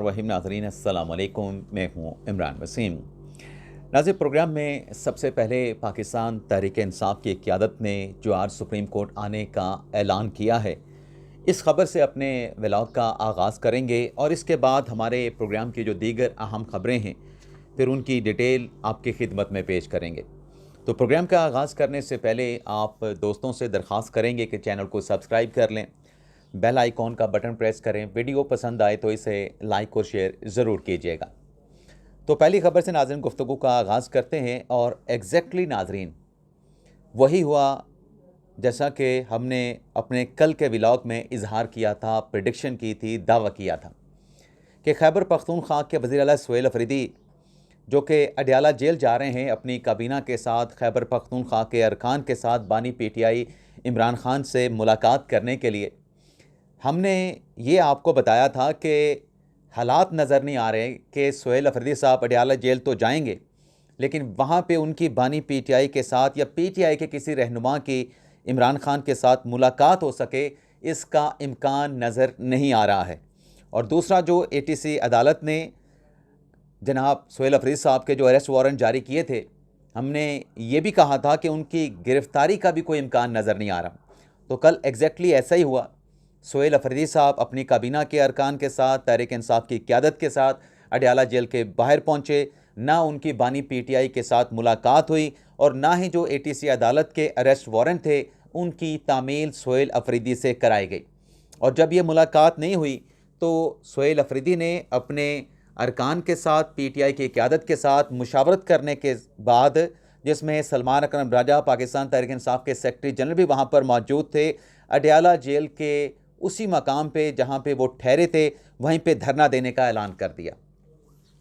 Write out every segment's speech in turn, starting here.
वहीम नाज़रीन अस्सलाम वालेकुम, मैं हूँ इमरान वसीम। नाज़रीन, प्रोग्राम में सबसे पहले पाकिस्तान तहरीक इंसाफ की क़यादत ने जो आज सुप्रीम कोर्ट आने का ऐलान किया है, इस खबर से अपने व्लॉग का आगाज़ करेंगे और इसके बाद हमारे प्रोग्राम की जो दीगर अहम खबरें हैं फिर उनकी डिटेल आपकी खिदमत में पेश करेंगे। तो प्रोग्राम का आगाज़ करने से पहले आप दोस्तों से दरख्वास्त करेंगे कि चैनल को सब्सक्राइब कर लें, बेल आइकॉन का बटन प्रेस करें, वीडियो पसंद आए तो इसे लाइक और शेयर ज़रूर कीजिएगा। तो पहली खबर से नाज़रीन गुफ्तगू का आगाज़ करते हैं और एग्जैक्टली नाज़रीन वही हुआ जैसा कि हमने अपने कल के व्लॉग में इजहार किया था, प्रेडिक्शन की थी, दावा किया था कि खैबर पख्तूनख्वा के वज़ीर आला सुहेल अफरीदी जो कि अडयाला जेल जा रहे हैं अपनी काबीना के साथ, खैबर पख्तूनख्वा के अरकान के साथ बानी पीटीआई इमरान खान से मुलाकात करने के लिए। हमने ये आपको बताया था कि हालात नज़र नहीं आ रहे कि सुहेल अफरीदी साहब अडयाला जेल तो जाएंगे, लेकिन वहाँ पे उनकी बानी पीटीआई के साथ या पीटीआई के किसी रहनुमा की इमरान खान के साथ मुलाकात हो सके, इसका इम्कान नज़र नहीं आ रहा है। और दूसरा, जो एटीसी अदालत ने जनाब सुहेल अफरीदी साहब के जो अरेस्ट वारंट जारी किए थे, हमने ये भी कहा था कि उनकी गिरफ़्तारी का भी कोई इम्कान नज़र नहीं आ रहा। तो कल एग्जैक्टली ऐसा ही हुआ। सुहेल अफरीदी साहब अपनी काबीना के अरकान के साथ, तहरीक इंसाफ की क़यादत के साथ अडयाला जेल के बाहर पहुँचे। ना उनकी बानी पीटीआई के साथ मुलाकात हुई और ना ही जो एटीसी अदालत के अरेस्ट वारंट थे उनकी तामील सुहेल अफरीदी से कराई गई। और जब ये मुलाकात नहीं हुई तो सुहेल अफरीदी ने अपने अरकान के साथ, पीटीआई की क़यादत के साथ मुशावरत करने के बाद, जिसमें सलमान अकरम राजा पाकिस्तान तहरीक इंसाफ के सेक्रेटरी जनरल भी वहाँ पर मौजूद थे, अडयाला जेल के उसी मकाम पे जहाँ पे वो ठहरे थे वहीं पे धरना देने का ऐलान कर दिया।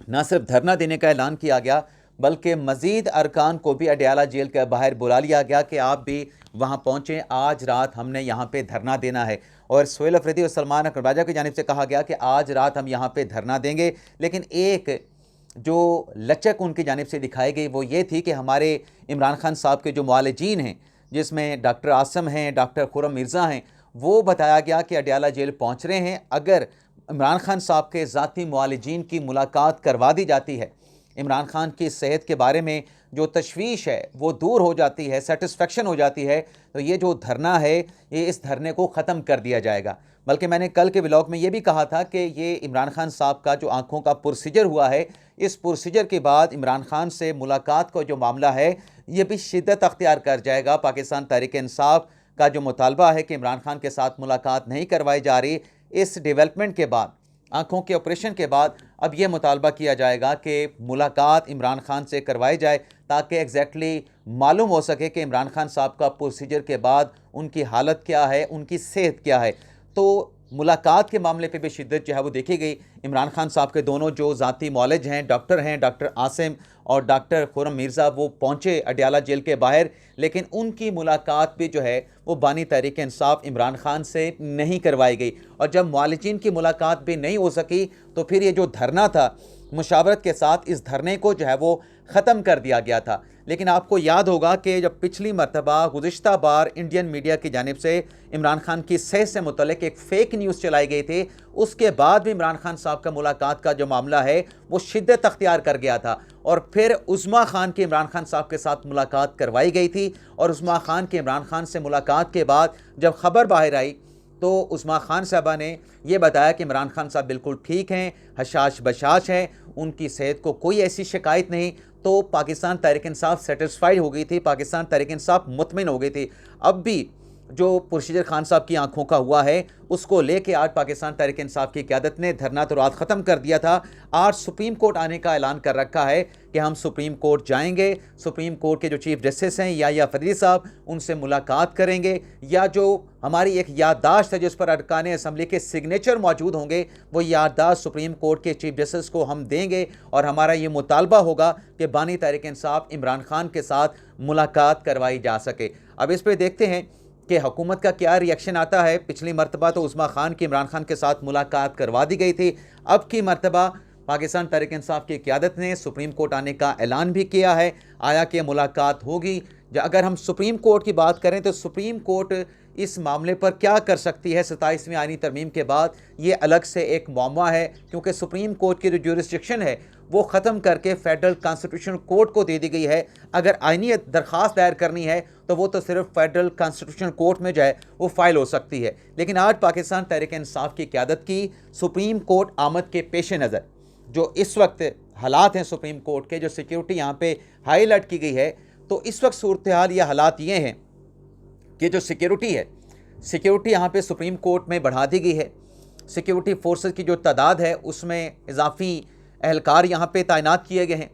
ना सिर्फ धरना देने का ऐलान किया गया बल्कि मज़ीद अरकान को भी अडयाला जेल के बाहर बुला लिया गया कि आप भी वहाँ पहुँचें, आज रात हमने यहाँ पे धरना देना है। और सुहेल अफरीदी और सलमान अकरम राजा की जानिब से कहा गया कि आज रात हम यहाँ पे धरना देंगे, लेकिन एक जो लचक उनकी जानिब से दिखाई गई वो ये थी कि हमारे इमरान खान साहब के जो मुआलिजीन हैं, जिसमें डॉक्टर आसम हैं, डॉक्टर खुर्रम मिर्ज़ा हैं, वो बताया गया कि अडयाला जेल पहुँच रहे हैं। अगर इमरान खान साहब के ज़ाती मुआलिजीन की मुलाकात करवा दी जाती है, इमरान खान की सेहत के बारे में जो तशवीश है वो दूर हो जाती है, सेटिस्फेक्शन हो जाती है, तो ये जो धरना है ये इस धरने को ख़त्म कर दिया जाएगा। बल्कि मैंने कल के व्लॉग में ये भी कहा था कि ये इमरान खान साहब का जो आँखों का पुरसीजर हुआ है, इस पुरसीजर के बाद इमरान खान से मुलाकात का जो मामला है ये भी शिद्दत अख्तियार कर जाएगा। पाकिस्तान तहरीक इंसाफ का जो मुतालबा है कि इमरान खान के साथ मुलाकात नहीं करवाई जा रही, इस डेवलपमेंट के बाद, आँखों के ऑपरेशन के बाद अब यह मुतालबा किया जाएगा कि मुलाकात इमरान खान से करवाई जाए ताकि एग्जैक्टली मालूम हो सके कि इमरान खान साहब का प्रोसीजर के बाद उनकी हालत क्या है, उनकी सेहत क्या है। तो मुलाकात के मामले पे भी शिद्दत जो है वो देखी गई। इमरान खान साहब के दोनों जो ज़ाती मौलज हैं, डॉक्टर आसिम और डॉक्टर खुर्रम मिर्ज़ा, वो पहुँचे अडयाला जेल के बाहर, लेकिन उनकी मुलाकात भी जो है वो बानी तहरीक इंसाफ इमरान खान से नहीं करवाई गई। और जब मुआलिजीन की मुलाकात भी नहीं हो सकी तो फिर ये जो धरना था, मुशावरत के साथ इस धरने को जो है वो ख़त्म कर दिया गया था। लेकिन आपको याद होगा कि जब पिछली मरतबा गुज़िश्ता बार इंडियन मीडिया की जानिब से इमरान खान की सेहत से मुतल्लिक एक फ़ेक न्यूज़ चलाई गई थी, उसके बाद भी इमरान खान साहब का मुलाकात का जो मामला है वो शिद्दत अख्तियार कर गया था। और फिर उस्मा खान की इमरान खान साहब के साथ मुलाकात करवाई गई थी और उस्मा खान की इमरान खान से मुलाकात के बाद जब ख़बर बाहर आई तो उस्मा खान साहबा ने यह बताया कि इमरान खान साहब बिल्कुल ठीक हैं, हशाश बशाश हैं, उनकी सेहत को कोई ऐसी शिकायत नहीं। तो पाकिस्तान तहरीक इंसाफ सेटिस्फाइड हो गई थी, पाकिस्तान तहरीक इंसाफ मुतमिन हो गई थी। अब भी जो प्रोसीजर खान साहब की आंखों का हुआ है उसको लेके आज पाकिस्तान तहरीक इंसाफ की क़यादत ने धरना तो रात ख़त्म कर दिया था, आज सुप्रीम कोर्ट आने का ऐलान कर रखा है कि हम सुप्रीम कोर्ट जाएंगे, सुप्रीम कोर्ट के जो चीफ जस्टिस हैं या फरीदी साहब, उनसे मुलाकात करेंगे, या जो हमारी एक याददाश्त है जिस पर अरकान असम्बली के सिग्नेचर मौजूद होंगे, वो याददाश्त सुप्रीम कोर्ट के चीफ जस्टिस को हम देंगे और हमारा ये मुतालबा होगा कि बानी तहरीक इंसाफ इमरान खान के साथ मुलाकात करवाई जा सके। अब इस पर देखते हैं कि हुकूमत का क्या रिएक्शन आता है। पिछली मरतबा तो उस्मा खान की इमरान खान के साथ मुलाकात करवा दी गई थी, अब की मरतबा पाकिस्तान तहरीक इंसाफ की क़यादत ने सुप्रीम कोर्ट आने का ऐलान भी किया है। आया कि मुलाकात होगी। अगर हम सुप्रीम कोर्ट की बात करें तो सुप्रीम कोर्ट इस मामले पर क्या कर सकती है 27वीं आईनी तरमीम के बाद, ये अलग से एक मामला है, क्योंकि सुप्रीम कोर्ट की जो ज्यूरिसडिक्शन है वो ख़त्म करके फेडरल कॉन्स्टिट्यूशनल कोर्ट को दे दी गई है। अगर आईनी दरख्वास्त दायर करनी है तो वो तो सिर्फ फेडरल कॉन्स्टिट्यूशनल कोर्ट में जो है वो फाइल हो सकती है। लेकिन आज पाकिस्तान तहरीक इंसाफ की क़यादत की सुप्रीम कोर्ट आमद के पेश नज़र जो इस वक्त हालात हैं सुप्रीम कोर्ट के, जो सिक्योरिटी यहाँ पे हाई अलर्ट की गई है, तो इस वक्त सूरत हाल या हालात ये हैं कि जो सिक्योरिटी है, सिक्योरिटी यहाँ पे सुप्रीम कोर्ट में बढ़ा दी गई है। सिक्योरिटी फोर्सेस की जो तादाद है उसमें इजाफी एहलकार यहाँ पे तैनात किए गए हैं।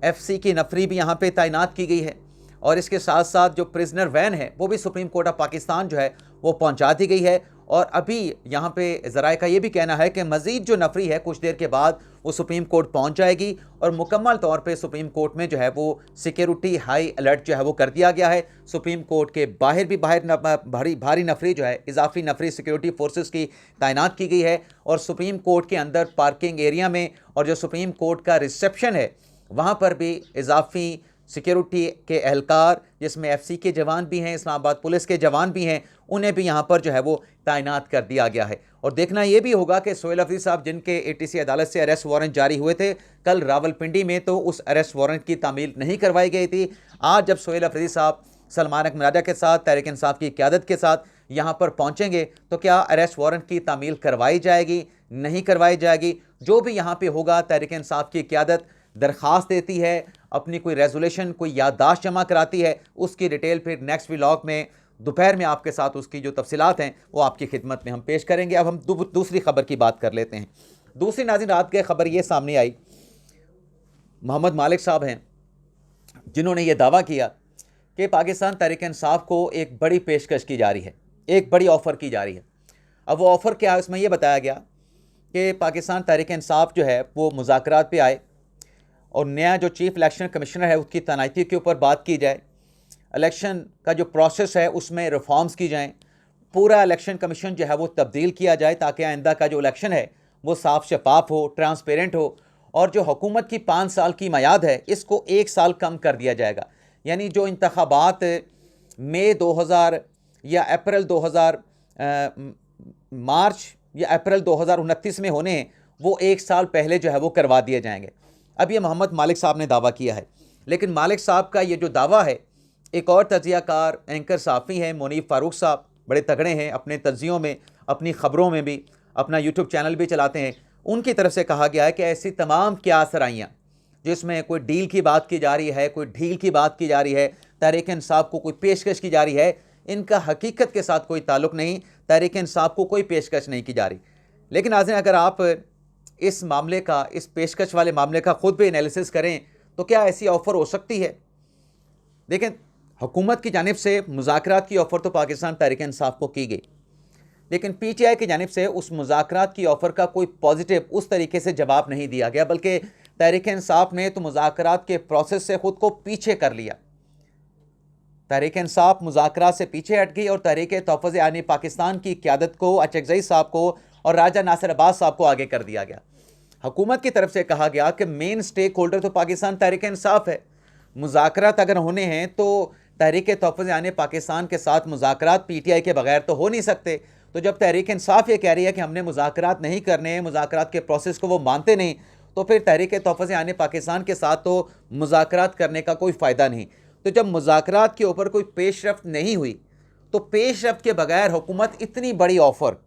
FC की नफरी भी यहाँ पे तैनात की गई है और इसके साथ साथ जो प्रिजनर वैन है वो भी सुप्रीम कोर्ट ऑफ पाकिस्तान जो है वो पहुँचा दी गई है। और अभी यहाँ पे ज़राए का ये भी कहना है कि मज़ीद जो नफरी है कुछ देर के बाद वो सुप्रीम कोर्ट पहुँच जाएगी और मुकम्मल तौर पे सुप्रीम कोर्ट में जो है वो सिक्योरिटी हाई अलर्ट जो है वो कर दिया गया है। सुप्रीम कोर्ट के बाहर भी भारी नफरी जो है, इजाफी नफरी सिक्योरिटी फोर्सेस की तैनात की गई है और सुप्रीम कोर्ट के अंदर पार्किंग एरिया में और जो सुप्रीम कोर्ट का रिसेप्शन है वहाँ पर भी इजाफी सिक्योरिटी के एहलकार, जिसमें FC के जवान भी हैं, इस्लामाबाद पुलिस के जवान भी हैं, उन्हें भी यहाँ पर जो है वो तैनात कर दिया गया है। और देखना ये भी होगा कि सोहेल अफरीदी साहब जिनके ATC अदालत से अरेस्ट वारंट जारी हुए थे, कल रावलपिंडी में तो उस अरेस्ट वारंट की तामील नहीं करवाई गई थी। आज जब सोहेल अफरीदी साहब सलमान अकबर राजा के साथ तहरीक इंसाफ की क़यादत के साथ यहाँ पर पहुँचेंगे तो क्या अरेस्ट वारंट की तामील करवाई जाएगी, नहीं करवाई जाएगी? जो भी यहाँ पर होगा, तहरीक इंसाफ की क़यादत दरख्वास्त देती है, अपनी कोई रेजोल्यूशन, कोई याददाश्त जमा कराती है, उसकी डिटेल फिर नेक्स्ट व्लॉग में दोपहर में आपके साथ उसकी जो तफसीलात हैं वो आपकी खिदमत में हम पेश करेंगे। अब हम दूसरी खबर की बात कर लेते हैं। दूसरी नाज़रीन रात की खबर ये सामने आई, मोहम्मद मालिक साहब हैं जिन्होंने ये दावा किया कि पाकिस्तान तहरीक इंसाफ को एक बड़ी पेशकश की जा रही है, एक बड़ी ऑफ़र की जा रही है। अब वो ऑफ़र क्या है, उसमें यह बताया गया कि पाकिस्तान तहरीक इंसाफ जो है वो मुज़ाकरात पे आए और नया जो चीफ़ इलेक्शन कमिश्नर है उसकी तैनाती के ऊपर बात की जाए, इलेक्शन का जो प्रोसेस है उसमें रिफॉर्म्स की जाएं, पूरा इलेक्शन कमीशन जो है वो तब्दील किया जाए ताकि आइंदा का जो इलेक्शन है वो साफ शफाफ हो, ट्रांसपेरेंट हो और जो हुकूमत की 5 साल की मयाद है इसको 1 साल कम कर दिया जाएगा। यानी जो इंतखाबात मई 2000 या अप्रैल 2000 मार्च या अप्रैल 2029 में होने हैं वो 1 साल पहले जो है वो करवा दिए जाएंगे। अब ये मोहम्मद मालिक साहब ने दावा किया है, लेकिन मालिक साहब का ये जो दावा है, एक और तज्ज़ियाकार एंकर साफ़ी हैं मुनीफ फारूक साहब, बड़े तगड़े हैं अपने तज्ज़ियों में, अपनी ख़बरों में भी, अपना यूट्यूब चैनल भी चलाते हैं। उनकी तरफ से कहा गया है कि ऐसी तमाम क्या सराइयाँ जिसमें कोई डील की बात की जा रही है, कोई ढील की बात की जा रही है, तहरीक इंसाफ को कोई पेशकश की जा रही है, इनका हकीकत के साथ कोई ताल्लुक़ नहीं, तहरीक इंसाफ को कोई पेशकश नहीं की जा रही। लेकिन नाज़रीन अगर आप इस मामले का, इस पेशकश वाले मामले का ख़ुद भी एनालिसिस करें तो क्या ऐसी ऑफ़र हो सकती है? देखें, हुकूमत की जानिब से मुज़ाकरात की ऑफ़र तो पाकिस्तान तहरीक इंसाफ को की गई, लेकिन PTI की जानिब से उस मुज़ाकरात की ऑफ़र का कोई पॉजिटिव उस तरीके से जवाब नहीं दिया गया, बल्कि तहरीक इंसाफ ने तो मुज़ाकरात के प्रोसेस से ख़ुद को पीछे कर लिया। तहरीक इंसाफ मुज़ाकरात से पीछे हट गई और तहरीक तहफ़्फ़ुज़ आईन पाकिस्तान की क़यादत को अचकज़ई साहब को और राजा नासिर अब्बास साहब को आगे कर दिया गया। हुकूमत की तरफ से कहा गया कि मेन स्टेक होल्डर तो पाकिस्तान तहरीक इंसाफ है, मुज़ाकरात अगर होने हैं तो तहरीक तहफ़्फ़ुज़ आईन पाकिस्तान के साथ मुज़ाकरात PTI के बगैर तो हो नहीं सकते। तो जब तहरीक इंसाफ ये कह रही है कि हमने मुज़ाकरात नहीं करने, मुज़ाकरात के प्रोसेस को वो मानते नहीं, तो फिर तहरीक तहफ़्फ़ुज़ आईन पाकिस्तान के साथ तो मुज़ाकरात करने का कोई फ़ायदा नहीं। तो जब मुज़ाकरात के ऊपर कोई पेशरफ्त नहीं हुई तो पेशरफ्त के बगैर हुकूमत इतनी बड़ी ऑफ़र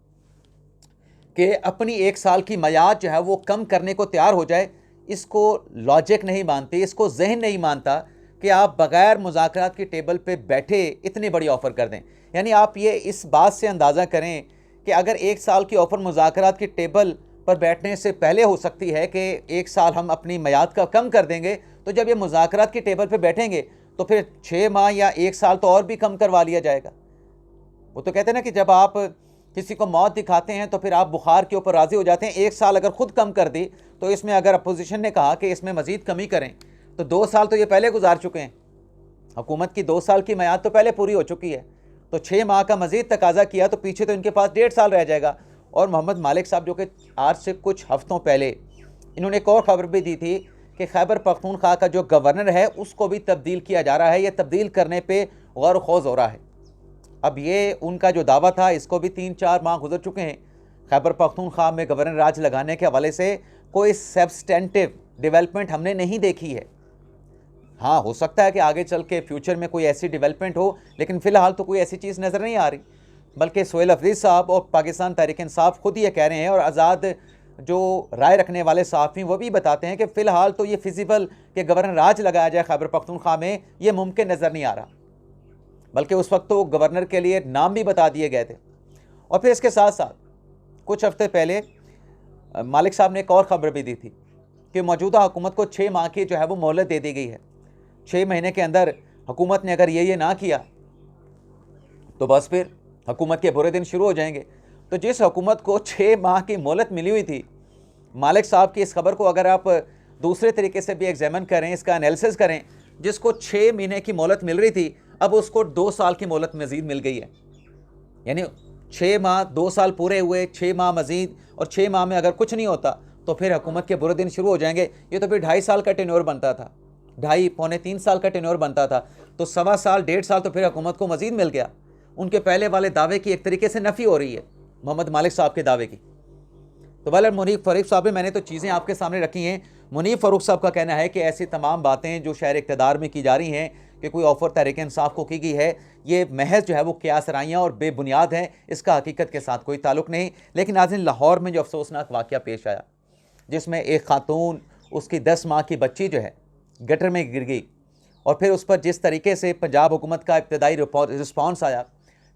कि अपनी 1 साल की मयाद जो है वो कम करने को तैयार हो जाए, इसको लॉजिक नहीं मानती, इसको जहन नहीं मानता कि आप बग़ैर मुज़ाकरात की टेबल पे बैठे इतनी बड़ी ऑफ़र कर दें। यानी आप ये इस बात से अंदाज़ा करें कि अगर 1 साल की ऑफ़र मुज़ाकरात की टेबल पर बैठने से पहले हो सकती है कि 1 साल हम अपनी मयाद का कम कर देंगे, तो जब ये मुज़ाकरात की टेबल पर बैठेंगे तो फिर 6 माह या 1 साल तो और भी कम करवा लिया जाएगा। वो तो कहते हैं ना कि जब आप किसी को मौत दिखाते हैं तो फिर आप बुखार के ऊपर राज़ी हो जाते हैं। 1 साल अगर ख़ुद कम कर दी तो इसमें अगर अपोजिशन ने कहा कि इसमें मज़ीद कमी करें तो 2 साल तो ये पहले गुजार चुके हैं। हुकूमत की 2 साल की मयाद तो पहले पूरी हो चुकी है, तो 6 माह का मज़ीद तकाजा किया तो पीछे तो इनके पास 1.5 साल रह जाएगा। और मोहम्मद मालिक साहब जो कि आज से कुछ हफ्तों पहले इन्होंने एक और ख़बर भी दी थी कि खैबर पख्तूनख्वा का जो गवर्नर है उसको भी तब्दील किया जा रहा है, यह तब्दील करने पर गौर व खौज़ हो रहा है। अब ये उनका जो दावा था, इसको भी 3-4 माह गुजर चुके हैं। खैबर पख्तूनख्वा में गवर्नर राज लगाने के हवाले से कोई सब्सटेंटिव डेवलपमेंट हमने नहीं देखी है। हाँ, हो सकता है कि आगे चल के फ्यूचर में कोई ऐसी डेवलपमेंट हो, लेकिन फ़िलहाल तो कोई ऐसी चीज़ नज़र नहीं आ रही। बल्कि सोहेल अफरीदी साहब और पाकिस्तान तहरीक इंसाफ खुद ये कह रहे हैं, और आज़ाद जो राय रखने वाले सहाफ़ी वो भी बताते हैं कि फ़िलहाल तो ये फिजिबल कि गवर्नर राज लगाया जाए खैबर पख्तूनख्वा में, ये मुमकिन नज़र नहीं आ रहा। बल्कि उस वक्त तो गवर्नर के लिए नाम भी बता दिए गए थे। और फिर इसके साथ साथ कुछ हफ्ते पहले मालिक साहब ने एक और ख़बर भी दी थी कि मौजूदा हुकूमत को 6 माह की जो है वो मोहलत दे दी गई है। 6 महीने के अंदर हुकूमत ने अगर ये ना किया तो बस फिर हुकूमत के बुरे दिन शुरू हो जाएंगे। तो जिस हुकूमत को 6 माह की मोहलत मिली हुई थी, मालिक साहब की इस खबर को अगर आप दूसरे तरीके से भी एग्जामिन करें, इसका एनालिसिस करें, जिसको 6 महीने की मोहलत मिल रही थी, अब उसको 2 साल की मोहलत मज़ीद मिल गई है। यानी 6 माह, 2 साल पूरे हुए, 6 माह मज़ीद, और 6 माह में अगर कुछ नहीं होता तो फिर हुकूमत के बुरे दिन शुरू हो जाएंगे। ये तो फिर 2.5 साल का टेन्योर बनता था, 2.5 पौने 3 साल का टेन्योर बनता था, तो 1.25 साल, 1.5 साल तो फिर हुकूमत को मज़ीद मिल गया। उनके पहले वाले दावे की एक तरीके से नफ़ी हो रही है, मोहम्मद मालिक साहब के दावे की। तो वाले मुनीफ फ़ारूक साहब, मैंने तो चीज़ें आपके सामने रखी हैं। मुनीफ फ़ारूक साहब का कहना है कि ऐसी तमाम बातें जो शहर इक़्तिदार में की जा रही हैं कि कोई ऑफ़र तहरीक इंसाफ को की गई है, ये महज जो है वो क़ियासराइयाँ और बेबुनियाद हैं, इसका हकीकत के साथ कोई ताल्लुक़ नहीं। लेकिन नाज़रीन, लाहौर में जो अफसोसनाक वाक़या पेश आया, जिसमें एक खातून, उसकी 10 माह की बच्ची जो है गटर में गिर गई, और फिर उस पर जिस तरीके से पंजाब हुकूमत का इब्तदाई रिस्पॉन्स आया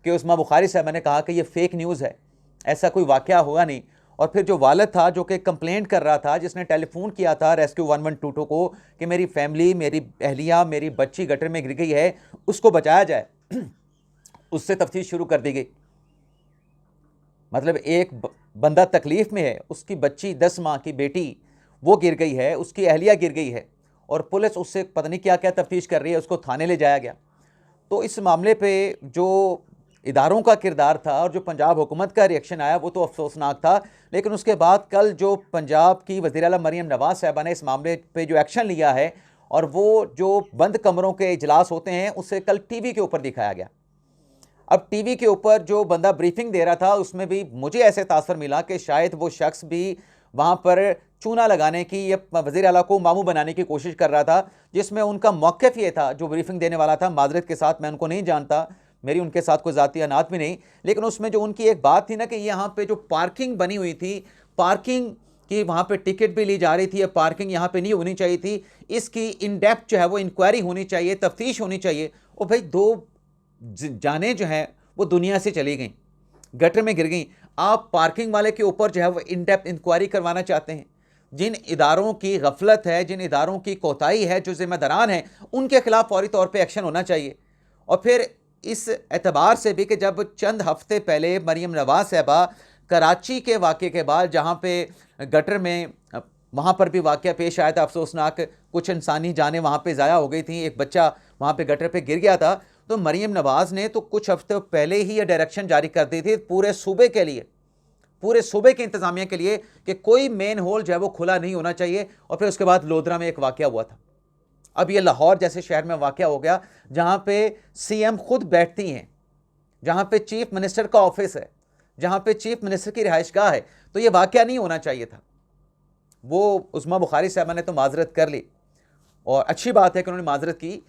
कि उस्मा बुखारी साहब ने कहा कि ये फ़ेक न्यूज़ है, ऐसा कोई वाक़या हुआ नहीं। और फिर जो वालिद था जो कि कंप्लेंट कर रहा था, जिसने टेलीफोन किया था रेस्क्यू 1122 को कि मेरी फैमिली, मेरी अहलिया, मेरी बच्ची गटर में गिर गई है, उसको बचाया जाए, उससे तफ्तीश शुरू कर दी गई। मतलब एक बंदा तकलीफ़ में है, उसकी बच्ची 10 माह की बेटी वो गिर गई है, उसकी अहलिया गिर गई है, और पुलिस उससे पता नहीं क्या क्या तफ्तीश कर रही है, उसको थाने ले जाया गया। तो इस मामले पे जो इदारों का किरदार था और जो पंजाब हुकूमत का रिएक्शन आया वो तो अफसोसनाक था। लेकिन उसके बाद कल जो पंजाब की वज़ीर आला मरीम नवाज़ साहिबा ने इस मामले पे जो एक्शन लिया है, और वो जो बंद कमरों के इजलास होते हैं, उसे कल टीवी के ऊपर दिखाया गया। अब टीवी के ऊपर जो बंदा ब्रीफिंग दे रहा था, उसमें भी मुझे ऐसे तासर मिला कि शायद वो शख्स भी वहाँ पर चूना लगाने की या वज़ीर आला को मामू बनाने की कोशिश कर रहा था, जिसमें उनका मौक़िफ़ ये था, जो ब्रीफिंग देने वाला था, माज़रत के साथ मैं उनको नहीं जानता, मेरी उनके साथ कोई ज़ाती अनात भी नहीं, लेकिन उसमें जो उनकी एक बात थी ना कि यहाँ पे जो पार्किंग बनी हुई थी, पार्किंग की वहाँ पे टिकट भी ली जा रही थी, या पार्किंग यहाँ पे नहीं होनी चाहिए थी, इसकी इन डेप्थ जो है वो इंक्वायरी होनी चाहिए, तफ्तीश होनी चाहिए। और भाई 2 जानें जो हैं वो दुनिया से चली गई, गटर में गिर गई, आप पार्किंग वाले के ऊपर जो है वो इन डेप्थ इंक्वायरी करवाना चाहते हैं। जिन इदारों की गफलत है, जिन इदारों की कोताही है, जो ज़िम्मेदारान हैं, उनके खिलाफ फौरी तौर पर एक्शन होना चाहिए। और फिर इस एतबार से भी कि जब चंद हफ्ते पहले मरीम नवाज़ साहिबा कराची के वाक़े के बाद, जहाँ पे गटर में वहाँ पर भी वाक़या पेश आया था अफसोसनाक, कुछ इंसानी जानें वहाँ पे ज़ाया हो गई थी, एक बच्चा वहाँ पे गटर पे गिर गया था, तो मरीम नवाज़ ने तो कुछ हफ्ते पहले ही ये डायरेक्शन जारी कर दी थी पूरे सूबे के लिए, पूरे सूबे की इंतज़ामिया के लिए, कि कोई मेन होल जो है वो खुला नहीं होना चाहिए। और फिर उसके बाद लोधरा में एक वाक़या हुआ था। अब ये लाहौर जैसे शहर में वाक़या हो गया, जहाँ पे सीएम खुद बैठती हैं, जहाँ पे चीफ मिनिस्टर का ऑफिस है, जहाँ पे चीफ मिनिस्टर की रिहाइशगाह है। तो ये वाक़या नहीं होना चाहिए था। वो उस्मा बुखारी साहबा ने तो माजरत कर ली, और अच्छी बात है कि उन्होंने माजरत की।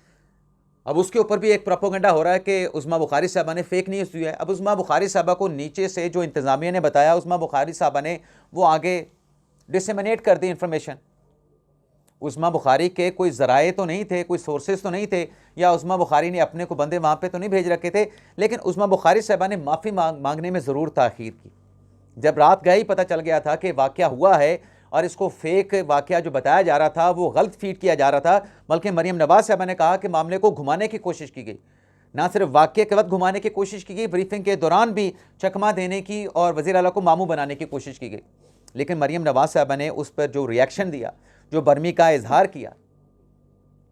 अब उसके ऊपर भी एक प्रोपोगंडा हो रहा है कि उस्मा बुखारी साहबा ने फ़ेक न्यूज़ दी है। अब उस्मा बुखारी साहबा को नीचे से जो इंतज़ामिया ने बताया, उस्मा बुखारी साहबा ने वो आगे डिसेमिनेट कर दी इंफॉर्मेशन। उस्मा बुखारी के कोई ज़राए तो नहीं थे, कोई सोर्सेज तो नहीं थे, या उस्मा बुखारी ने अपने को बंदे वहाँ पे तो नहीं भेज रखे थे, लेकिन उस्मा बुखारी साहबा ने माफ़ी मांगने में ज़रूर ताख़ीर की। जब रात गए ही पता चल गया था कि वाक़या हुआ है, और इसको फेक वाक़या जो बताया जा रहा था वो गलत फीड किया जा रहा था, बल्कि मरीम नवाज़ साहबा ने कहा कि मामले को घुमाने की कोशिश की गई। ना सिर्फ वाक़ये के वक्त घुमाने की कोशिश की गई, ब्रीफिंग के दौरान भी चकमा देने की और वज़ीर आला को मामू बनाने की कोशिश की गई। लेकिन मरीम नवाज़ साहबा ने उस पर जो रिएक्शन दिया, जो बर्मी का इजहार किया,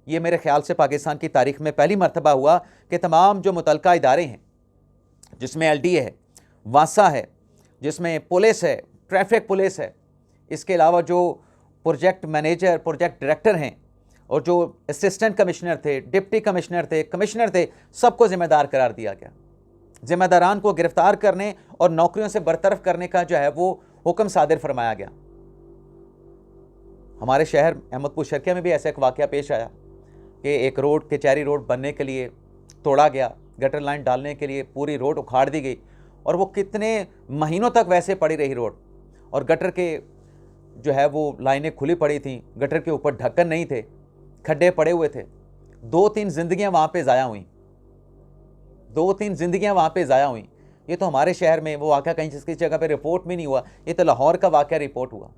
ये मेरे ख्याल से पाकिस्तान की तारीख़ में पहली मरतबा हुआ कि तमाम जो मुतलका इदारे हैं, जिसमें LDA है, वासा है, जिसमें पुलिस है, ट्रैफिक पुलिस है, इसके अलावा जो प्रोजेक्ट मैनेजर, प्रोजेक्ट डायरेक्टर हैं, और जो असिस्टेंट कमिश्नर थे, डिप्टी कमिश्नर थे, कमिश्नर थे, सबको ज़िम्मेदार करार दिया गया। जिम्मेदारान को गिरफ्तार करने और नौकरियों से बरतरफ करने का जो है वो हुक्म सादिर फरमाया गया। हमारे शहर अहमदपुर शर्किया में भी ऐसा एक वाक़या पेश आया कि एक रोड, कचहरी रोड बनने के लिए तोड़ा गया, गटर लाइन डालने के लिए पूरी रोड उखाड़ दी गई और वो कितने महीनों तक वैसे पड़ी रही रोड, और गटर के जो है वो लाइनें खुली पड़ी थीं, गटर के ऊपर ढक्कन नहीं थे, खड्डे पड़े हुए थे। 2-3 ज़िंदगियाँ वहाँ पे ज़ाया हुई, 2-3 ज़िंदगियाँ वहाँ पे ज़ाया हुई। ये तो हमारे शहर में वो वाक़या कहीं जिसकी जगह पे रिपोर्ट भी नहीं हुआ, ये तो लाहौर का वाक़या रिपोर्ट हुआ।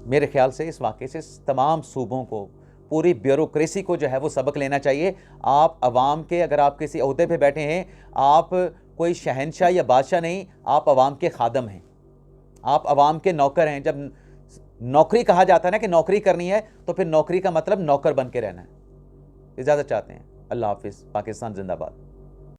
मेरे ख्याल से इस वाक़े से तमाम सूबों को, पूरी ब्यूरोक्रेसी को जो है वो सबक लेना चाहिए। आप अवाम के, अगर आप किसी ओहदे पे बैठे हैं, आप कोई शहंशाह या बादशाह नहीं, आप अवाम के खादम हैं, आप अवाम के नौकर हैं। जब नौकरी कहा जाता है ना कि नौकरी करनी है, तो फिर नौकरी का मतलब नौकर बन के रहना है। इजाज़त चाहते हैं। अल्लाह हाफिज़। पाकिस्तान जिंदाबाद।